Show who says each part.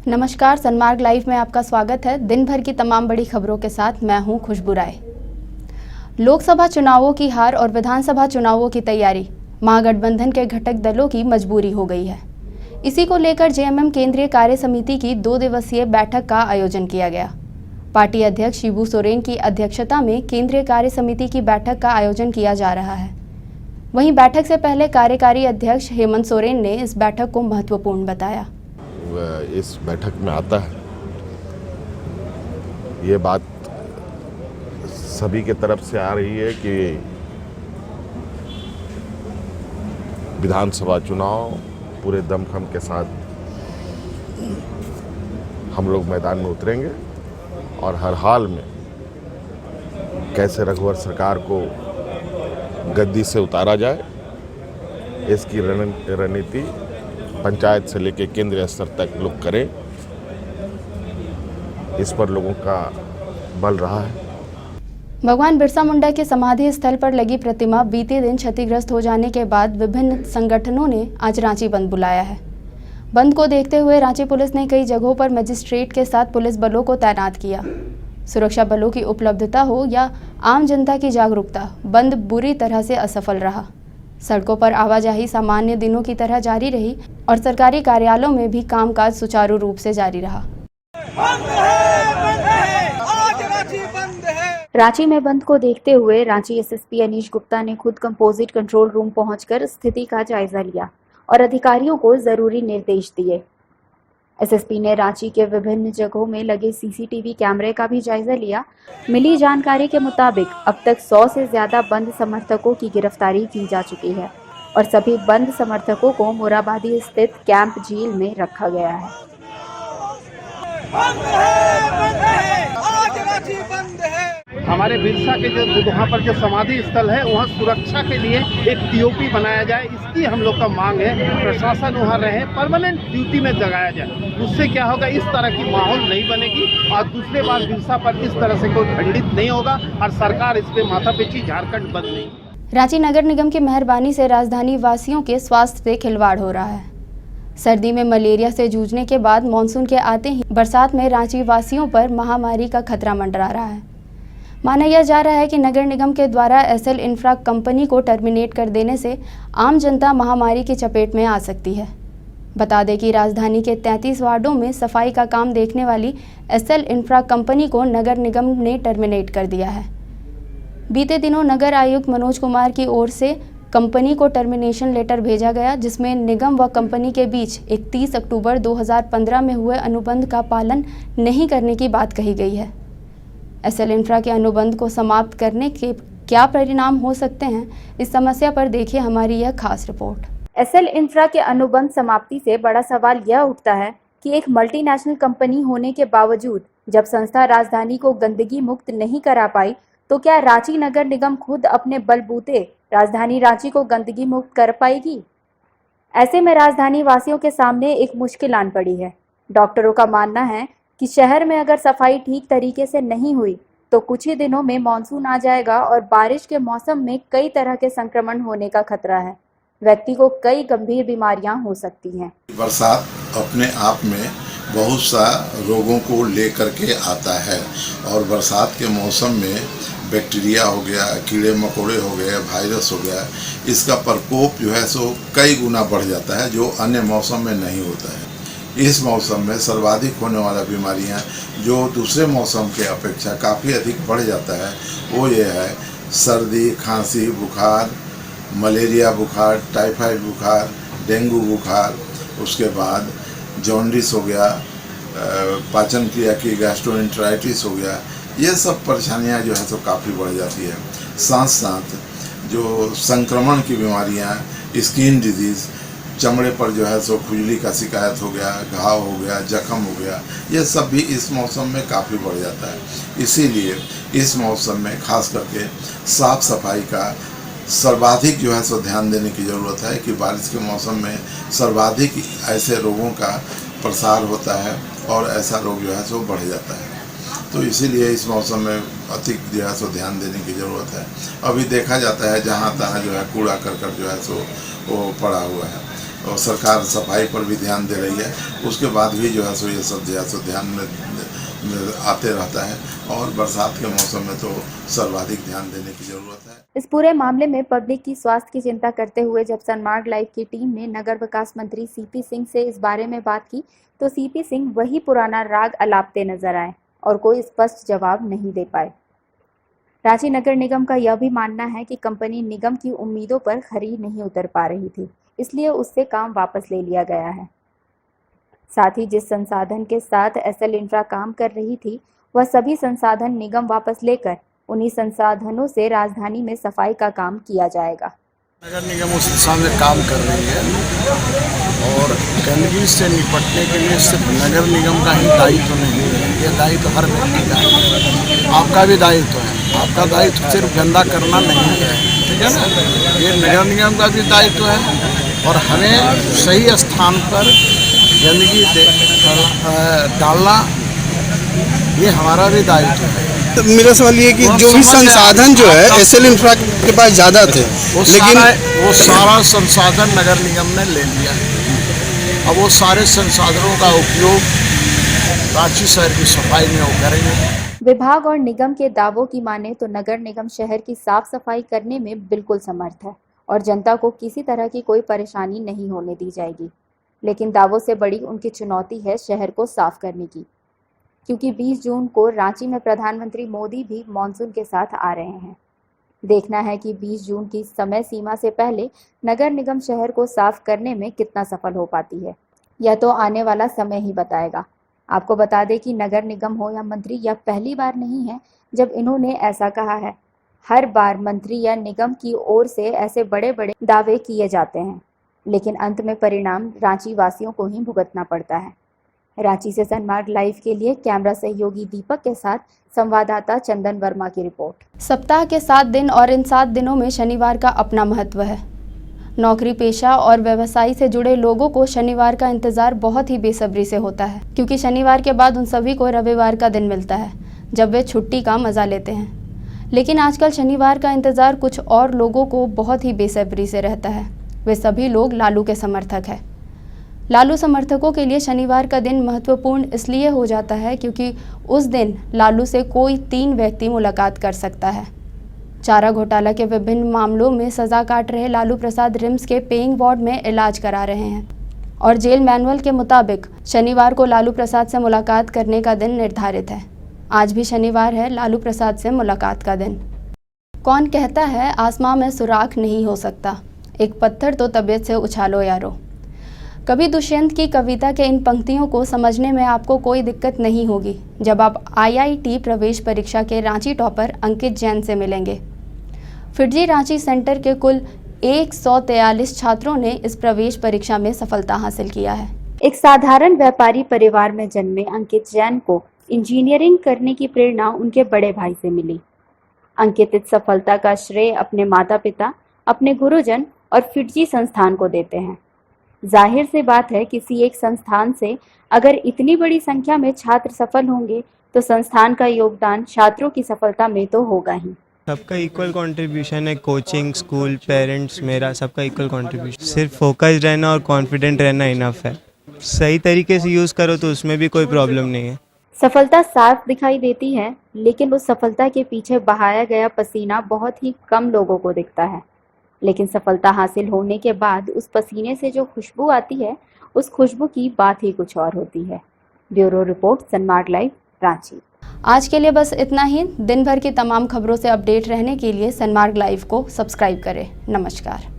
Speaker 1: नमस्कार, सनमार्ग लाइव में आपका स्वागत है। दिन भर की तमाम बड़ी खबरों के साथ मैं हूं खुशबू राय। लोकसभा चुनावों की हार और विधानसभा चुनावों की तैयारी महागठबंधन के घटक दलों की मजबूरी हो गई है। इसी को लेकर जेएमएम केंद्रीय कार्य समिति की 2 दिवसीय बैठक का आयोजन किया गया। पार्टी अध्यक्ष शिबू सोरेन की अध्यक्षता में केंद्रीय कार्य समिति की बैठक का आयोजन किया जा रहा है। वहीं बैठक से पहले कार्यकारी अध्यक्ष हेमंत सोरेन ने इस बैठक को महत्वपूर्ण बताया।
Speaker 2: इस बैठक में आता है, ये बात सभी के तरफ से आ रही है कि विधानसभा चुनाव पूरे दमखम के साथ हम लोग मैदान में उतरेंगे और हर हाल में कैसे रघुवर सरकार को गद्दी से उतारा जाए, इसकी रणनीति पंचायत से लेकर केंद्रीय स्तर तक लोग करें। इस पर लोगों का बल रहा है।
Speaker 1: भगवान बिरसा मुंडा के समाधि स्थल पर लगी प्रतिमा बीते दिन क्षतिग्रस्त हो जाने के बाद विभिन्न संगठनों ने आज रांची बंद बुलाया है। बंद को देखते हुए रांची पुलिस ने कई जगहों पर मजिस्ट्रेट के साथ पुलिस बलों को तैनात किया। सुरक्षा बलों की उपलब्धता हो या आम जनता की जागरूकता, बंद बुरी तरह से असफल रहा। सड़कों पर आवाजाही सामान्य दिनों की तरह जारी रही और सरकारी कार्यालयों में भी कामकाज सुचारू रूप से जारी रहा। रांची में बंद को देखते हुए रांची एसएसपी अनीश गुप्ता ने खुद कंपोजिट कंट्रोल रूम पहुंचकर स्थिति का जायजा लिया और अधिकारियों को जरूरी निर्देश दिए। एसएसपी ने रांची के विभिन्न जगहों में लगे सीसीटीवी कैमरे का भी जायजा लिया। मिली जानकारी के मुताबिक अब तक 100 से ज्यादा बंद समर्थकों की गिरफ्तारी की जा चुकी है और सभी बंद समर्थकों को मोराबादी स्थित कैंप जेल में रखा गया है।
Speaker 3: हमारे बिरसा के जो वहाँ पर जो समाधि स्थल है वहाँ सुरक्षा के लिए एक पीओपी बनाया जाए, इसकी हम लोग का मांग है। प्रशासन वहाँ रहे, परमानेंट ड्यूटी में जगाया जाए। उससे क्या होगा, इस तरह की माहौल नहीं बनेगी और दूसरे बार बिरसा पर इस तरह से कोई खंडित नहीं होगा और सरकार इस पे माथापेची झारखंड बंद नहीं।
Speaker 1: रांची नगर निगम की मेहरबानी से राजधानी वासियों के स्वास्थ्य से खिलवाड़ हो रहा है। सर्दी में मलेरिया से जूझने के बाद मानसून के आते ही बरसात में रांची वासियों पर महामारी का खतरा मंडरा रहा है। माना यह जा रहा है कि नगर निगम के द्वारा एसएल इंफ्रा कंपनी को टर्मिनेट कर देने से आम जनता महामारी की चपेट में आ सकती है। बता दें कि राजधानी के 33 वार्डों में सफाई का काम देखने वाली एसएल इंफ्रा कंपनी को नगर निगम ने टर्मिनेट कर दिया है। बीते दिनों नगर आयुक्त मनोज कुमार की ओर से कंपनी को टर्मिनेशन लेटर भेजा गया, जिसमें निगम व कंपनी के बीच 31 अक्टूबर 2015 में हुए अनुबंध का पालन नहीं करने की बात कही गई है। एसएल इंफ्रा के अनुबंध को समाप्त करने के क्या परिणाम हो सकते हैं, इस समस्या पर देखिए हमारी यह खास रिपोर्ट। एसएल इंफ्रा के अनुबंध समाप्ति से बड़ा सवाल यह उठता है कि एक मल्टीनेशनल कंपनी होने के बावजूद जब संस्था राजधानी को गंदगी मुक्त नहीं करा पाई, तो क्या रांची नगर निगम खुद अपने बलबूते राजधानी रांची को गंदगी मुक्त कर पाएगी? ऐसे में राजधानी वासियों के सामने एक मुश्किल आन पड़ी है। डॉक्टरों का मानना है कि शहर में अगर सफाई ठीक तरीके से नहीं हुई तो कुछ ही दिनों में मानसून आ जाएगा और बारिश के मौसम में कई तरह के संक्रमण होने का खतरा है। व्यक्ति को कई गंभीर बीमारियां हो सकती हैं।
Speaker 4: बरसात अपने आप में बहुत सा रोगों को लेकर के आता है और बरसात के मौसम में बैक्टीरिया हो गया, कीड़े मकोड़े हो गए, वायरस हो गया, इसका प्रकोप जो है सो कई गुना बढ़ जाता है जो अन्य मौसम में नहीं होता है। इस मौसम में सर्वाधिक होने वाला बीमारियां जो दूसरे मौसम के अपेक्षा काफ़ी अधिक बढ़ जाता है वो ये है सर्दी, खांसी, बुखार, मलेरिया बुखार, टाइफाइड बुखार, डेंगू बुखार, उसके बाद जॉन्डिस हो गया, पाचन क्रिया की गैस्ट्रोएंटेराइटिस हो गया। ये सब परेशानियां जो है तो काफ़ी बढ़ जाती है। साथ साथ जो संक्रमण की बीमारियां, स्किन डिजीज़, चमड़े पर जो है सो खुजली का शिकायत हो गया, घाव हो गया, जख्म हो गया, ये सब भी इस मौसम में काफ़ी बढ़ जाता है। इसीलिए इस मौसम में खास करके साफ़ सफाई का सर्वाधिक जो है सो ध्यान देने की ज़रूरत है कि बारिश के मौसम में सर्वाधिक ऐसे रोगों का प्रसार होता है और ऐसा रोग जो है सो बढ़ जाता है। तो इसीलिए इस मौसम में अधिक जो है सो ध्यान देने की ज़रूरत है। अभी देखा जाता है जहाँ तहाँ जो है कूड़ा करकट जो है सो वो पड़ा हुआ है। और सरकार सफाई पर भी ध्यान दे रही है, उसके बाद भी जो है सो ये सब जो है सो ध्यान में आते रहता है। और बरसात के मौसम में तो सर्वाधिक ध्यान देने की ज़रूरत है।
Speaker 1: इस पूरे मामले में पब्लिक की स्वास्थ्य की चिंता करते हुए जब सनमार्ग लाइव की टीम ने नगर विकास मंत्री सीपी सिंह से इस बारे में बात की तो सीपी सिंह वही पुराना राग अलापते नजर आए और कोई स्पष्ट जवाब नहीं दे पाए। रांची नगर निगम का यह भी मानना है कि कंपनी निगम की उम्मीदों पर खरी नहीं उतर पा रही थी, इसलिए उससे काम वापस ले लिया गया है। साथ ही जिस संसाधन के साथ एसएल इंफ्रा काम कर रही थी वह सभी संसाधन निगम वापस लेकर उन्हीं संसाधनों से राजधानी में सफाई का काम किया जाएगा।
Speaker 5: नगर निगम उस दिशा में काम कर रही है और गंदगी से निपटने के लिए सिर्फ नगर निगम का ही दायित्व नहीं है, ये दायित्व हर व्यक्ति का है। आपका भी दायित्व है, आपका दायित्व सिर्फ गंदा करना नहीं है, ठीक है ना। ये नगर निगम का भी दायित्व है और हमें सही स्थान पर गंदगी डालना ये हमारा भी दायित्व है।
Speaker 6: तो मेरा सवाल ये कि जो भी संसाधन जो है एसएल इंफ्रा के पास ज़्यादा थे, लेकिन
Speaker 5: वो सारा संसाधन नगर निगम ने ले लिया है। अब वो सारे संसाधनों का उपयोग रांची शहर की सफाई में वो करेंगे।
Speaker 1: विभाग और निगम के दावों की माने तो नगर निगम शहर की साफ सफाई करने में बिल्कुल समर्थ है और जनता को किसी तरह की कोई परेशानी नहीं होने दी जाएगी। लेकिन दावों से बड़ी उनकी चुनौती है शहर को साफ करने की, क्योंकि 20 जून को रांची में प्रधानमंत्री मोदी भी मॉनसून के साथ आ रहे हैं। देखना है कि 20 जून की समय सीमा से पहले नगर निगम शहर को साफ करने में कितना सफल हो पाती है, यह तो आने वाला समय ही बताएगा। आपको बता दें कि नगर निगम हो या मंत्री यह पहली बार नहीं है जब इन्होंने ऐसा कहा है। हर बार मंत्री या निगम की ओर से ऐसे बड़े बड़े दावे किए जाते हैं, लेकिन अंत में परिणाम रांची वासियों को ही भुगतना पड़ता है। रांची से सनमार्ग लाइव के लिए कैमरा सहयोगी दीपक के साथ संवाददाता चंदन वर्मा की रिपोर्ट। सप्ताह के 7 दिन और इन 7 दिनों में शनिवार का अपना महत्व है। नौकरी पेशा और व्यवसाय से जुड़े लोगों को शनिवार का इंतजार बहुत ही बेसब्री से होता है, क्योंकि शनिवार के बाद उन सभी को रविवार का दिन मिलता है जब वे छुट्टी का मजा लेते हैं। लेकिन आजकल शनिवार का इंतजार कुछ और लोगों को बहुत ही बेसब्री से रहता है। वे सभी लोग लालू के समर्थक हैं। लालू समर्थकों के लिए शनिवार का दिन महत्वपूर्ण इसलिए हो जाता है क्योंकि उस दिन लालू से कोई 3 व्यक्ति मुलाकात कर सकता है। चारा घोटाला के विभिन्न मामलों में सजा काट रहे लालू प्रसाद रिम्स के पेइंग वार्ड में इलाज करा रहे हैं और जेल मैनुअल के मुताबिक शनिवार को लालू प्रसाद से मुलाकात करने का दिन निर्धारित है। आज भी शनिवार है लालू प्रसाद से मुलाकात का दिन। कौन कहता है आसमां में सुराख नहीं हो सकता, एक पत्थर तो तबीयत से उछालो यारो। कवि दुष्यंत की कविता के इन पंक्तियों को समझने में आपको कोई दिक्कत नहीं होगी जब आप IIT प्रवेश परीक्षा के रांची टॉपर अंकित जैन से मिलेंगे। फिटजी रांची सेंटर के कुल 143 छात्रों ने इस प्रवेश परीक्षा में सफलता हासिल किया है। एक साधारण व्यापारी परिवार में जन्मे अंकित जैन को इंजीनियरिंग करने की प्रेरणा उनके बड़े भाई से मिली। अंकित इस सफलता का श्रेय अपने माता पिता, अपने गुरुजन और फिटजी संस्थान को देते हैं। जाहिर सी बात है, किसी एक संस्थान से अगर इतनी बड़ी संख्या में छात्र सफल होंगे तो संस्थान का योगदान छात्रों की सफलता में तो होगा ही।
Speaker 7: सबका इक्वल कंट्रीब्यूशन है, कोचिंग, स्कूल, पेरेंट्स, मेरा सबका इक्वल कंट्रीब्यूशन। सिर्फ फोकस्ड रहना और कॉन्फिडेंट रहना इनफ है। सही तरीके से यूज़ करो तो उसमें भी कोई प्रॉब्लम नहीं है।
Speaker 1: सफलता साफ दिखाई देती है, लेकिन उस सफलता के पीछे बहाया गया पसीना बहुत ही कम लोगों को दिखता है। लेकिन सफलता हासिल होने के बाद उस पसीने से जो खुशबू आती है, उस खुशबू की बात ही कुछ और होती है। Bureau report, Sanmarg live, Ranchi. आज के लिए बस इतना ही। दिन भर की तमाम खबरों से अपडेट रहने के लिए सनमार्ग लाइव को सब्सक्राइब करें। नमस्कार।